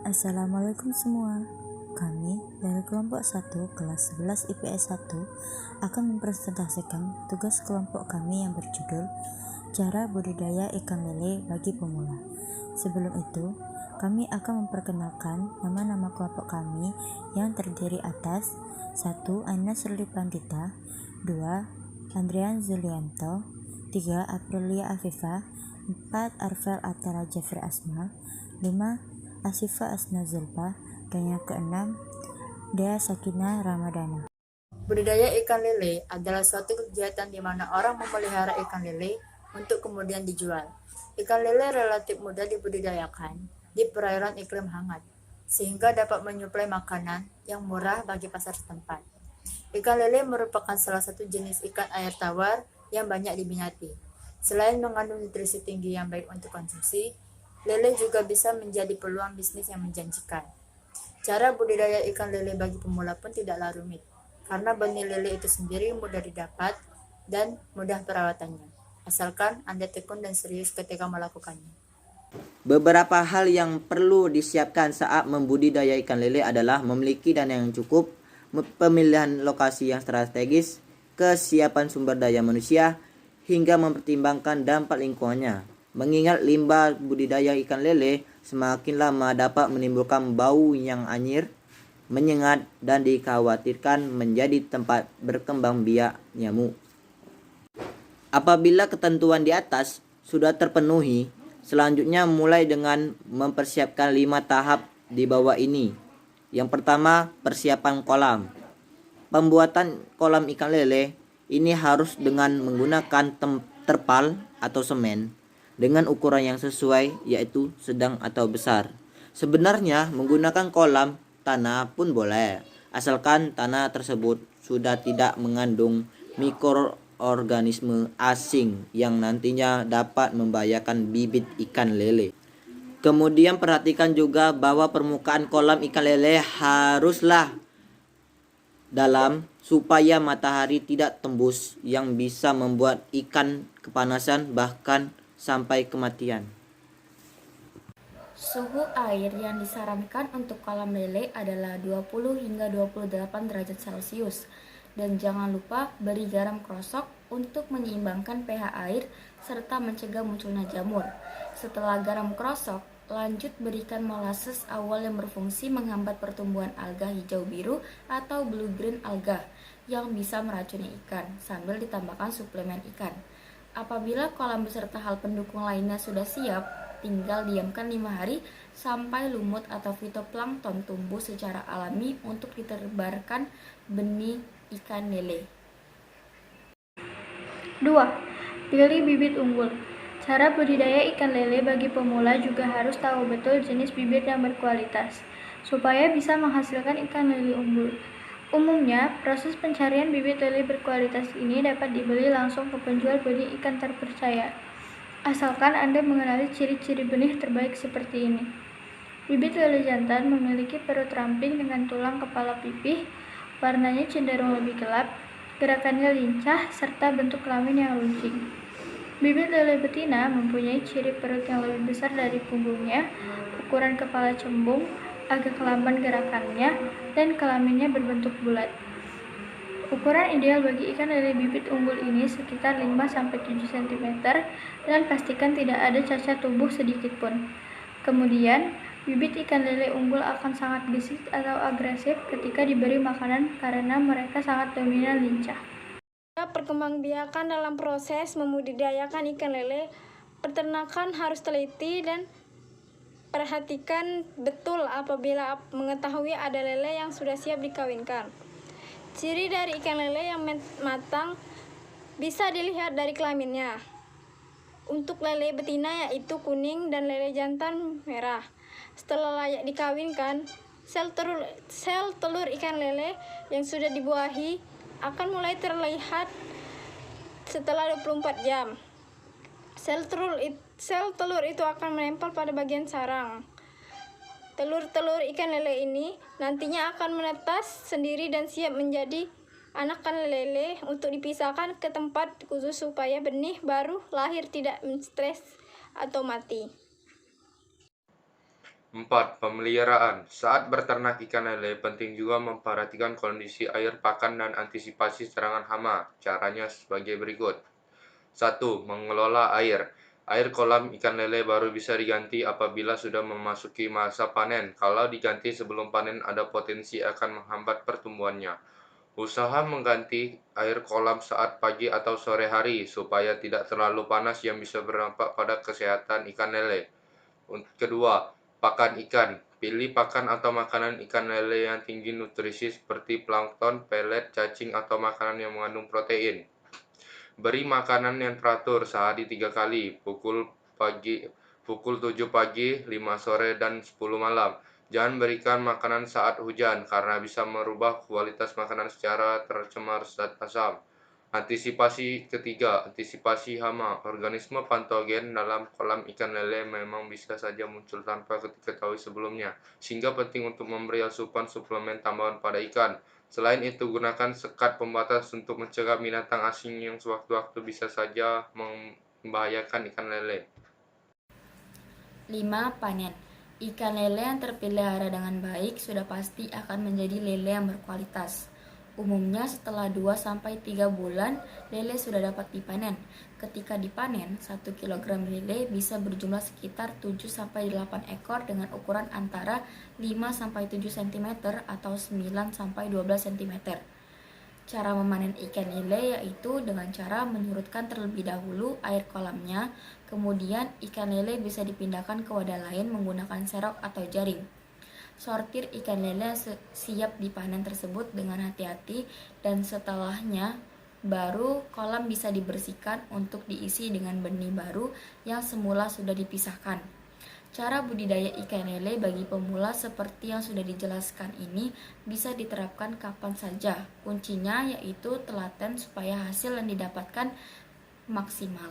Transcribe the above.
Assalamualaikum semua. Kami dari kelompok 1 kelas 11 IPS 1 akan mempresentasikan tugas kelompok kami yang berjudul Cara Budidaya Ikan Lele bagi Pemula. Sebelum itu, kami akan memperkenalkan nama-nama kelompok kami yang terdiri atas 1. Aina Sri Pandita, 2. Andrian Zulianto, 3. Aprilia Afifa, 4. Arvel Atara Jeffrey Asma, 5. Asifa Asna Zulfa, dan yang keenam, Dea Sakina Ramadana. Budidaya ikan lele adalah suatu kegiatan di mana orang memelihara ikan lele untuk kemudian dijual. Ikan lele relatif mudah dibudidayakan di perairan iklim hangat, sehingga dapat menyuplai makanan yang murah bagi pasar setempat. Ikan lele merupakan salah satu jenis ikan air tawar yang banyak diminati. Selain mengandung nutrisi tinggi yang baik untuk konsumsi, lele juga bisa menjadi peluang bisnis yang menjanjikan. Cara budidaya ikan lele bagi pemula pun tidaklah rumit, karena benih lele itu sendiri mudah didapat dan mudah perawatannya, asalkan Anda tekun dan serius ketika melakukannya. Beberapa hal yang perlu disiapkan saat membudidaya ikan lele adalah memiliki dana yang cukup, pemilihan lokasi yang strategis, kesiapan sumber daya manusia, hingga mempertimbangkan dampak lingkungannya. Mengingat limbah budidaya ikan lele semakin lama dapat menimbulkan bau yang anyir, menyengat, dan dikhawatirkan menjadi tempat berkembang biak nyamuk. Apabila ketentuan di atas sudah terpenuhi, selanjutnya mulai dengan mempersiapkan 5 tahap di bawah ini. Yang pertama, persiapan kolam. Pembuatan kolam ikan lele ini harus dengan menggunakan terpal atau semen dengan ukuran yang sesuai, yaitu sedang atau besar. Sebenarnya menggunakan kolam tanah pun boleh, asalkan tanah tersebut sudah tidak mengandung mikroorganisme asing yang nantinya dapat membahayakan bibit ikan lele. Kemudian perhatikan juga bahwa permukaan kolam ikan lele haruslah dalam supaya matahari tidak tembus yang bisa membuat ikan kepanasan bahkan sampai kematian. Suhu air yang disarankan untuk kolam lele adalah 20 hingga 28 derajat Celcius. Dan jangan lupa beri garam krosok untuk menyeimbangkan pH air serta mencegah munculnya jamur. Setelah garam krosok, lanjut berikan molasses awal yang berfungsi menghambat pertumbuhan alga hijau biru atau blue green alga yang bisa meracuni ikan sambil ditambahkan suplemen ikan. Apabila kolam beserta hal pendukung lainnya sudah siap, tinggal diamkan 5 hari sampai lumut atau fitoplankton tumbuh secara alami untuk ditebarkan benih ikan lele. 2. Pilih bibit unggul. Cara budidaya ikan lele bagi pemula juga harus tahu betul jenis bibit yang berkualitas, supaya bisa menghasilkan ikan lele unggul. Umumnya, proses pencarian bibit lele berkualitas ini dapat dibeli langsung ke penjual benih ikan terpercaya, asalkan Anda mengenali ciri-ciri benih terbaik seperti ini. Bibit lele jantan memiliki perut ramping dengan tulang kepala pipih, warnanya cenderung lebih gelap, gerakannya lincah, serta bentuk kelamin yang runcing. Bibit lele betina mempunyai ciri perut yang lebih besar dari punggungnya, ukuran kepala cembung, agak lamban gerakannya, dan kelaminnya berbentuk bulat. Ukuran ideal bagi ikan lele bibit unggul ini sekitar 5-7 cm dan pastikan tidak ada cacat tubuh sedikit pun. Kemudian, bibit ikan lele unggul akan sangat gesit atau agresif ketika diberi makanan karena mereka sangat dominan lincah. Perkembangbiakan dalam proses membudidayakan ikan lele, peternakan harus teliti dan perhatikan betul apabila mengetahui ada lele yang sudah siap dikawinkan. Ciri dari ikan lele yang matang bisa dilihat dari kelaminnya. Untuk lele betina yaitu kuning dan lele jantan merah. Setelah layak dikawinkan, sel telur ikan lele yang sudah dibuahi akan mulai terlihat setelah 24 jam. Sel telur itu akan menempel pada bagian sarang. Telur-telur ikan lele ini nantinya akan menetas sendiri dan siap menjadi anakan lele untuk dipisahkan ke tempat khusus supaya benih baru lahir tidak stres atau mati. 4. Pemeliharaan. Saat berternak ikan lele, penting juga memperhatikan kondisi air pakan dan antisipasi serangan hama. Caranya sebagai berikut. 1. Mengelola air. Air kolam ikan lele baru bisa diganti apabila sudah memasuki masa panen. Kalau diganti sebelum panen ada potensi akan menghambat pertumbuhannya. Usaha mengganti air kolam saat pagi atau sore hari supaya tidak terlalu panas yang bisa berdampak pada kesehatan ikan lele. Kedua, pakan ikan. Pilih pakan atau makanan ikan lele yang tinggi nutrisi seperti plankton, pelet, cacing, atau makanan yang mengandung protein. Beri makanan yang teratur sehari 3 kali, pukul 7 pagi, 5 sore, dan 10 malam. Jangan berikan makanan saat hujan karena bisa merubah kualitas makanan secara tercemar zat asam. Antisipasi hama. Organisme patogen dalam kolam ikan lele memang bisa saja muncul tanpa diketahui sebelumnya, sehingga penting untuk memberi asupan suplemen tambahan pada ikan. Selain itu, gunakan sekat pembatas untuk mencegah binatang asing yang sewaktu-waktu bisa saja membahayakan ikan lele. 5. Panen. Ikan lele yang terpelihara dengan baik sudah pasti akan menjadi lele yang berkualitas. Umumnya setelah 2-3 bulan, lele sudah dapat dipanen. Ketika dipanen, 1 kg lele bisa berjumlah sekitar 7-8 ekor dengan ukuran antara 5-7 cm atau 9-12 cm. Cara memanen ikan lele yaitu dengan cara menyurutkan terlebih dahulu air kolamnya, kemudian ikan lele bisa dipindahkan ke wadah lain menggunakan serok atau jaring. Sortir ikan lele siap dipanen tersebut dengan hati-hati dan setelahnya baru kolam bisa dibersihkan untuk diisi dengan benih baru yang semula sudah dipisahkan. Cara budidaya ikan lele bagi pemula seperti yang sudah dijelaskan ini bisa diterapkan kapan saja. Kuncinya yaitu telaten supaya hasil yang didapatkan maksimal.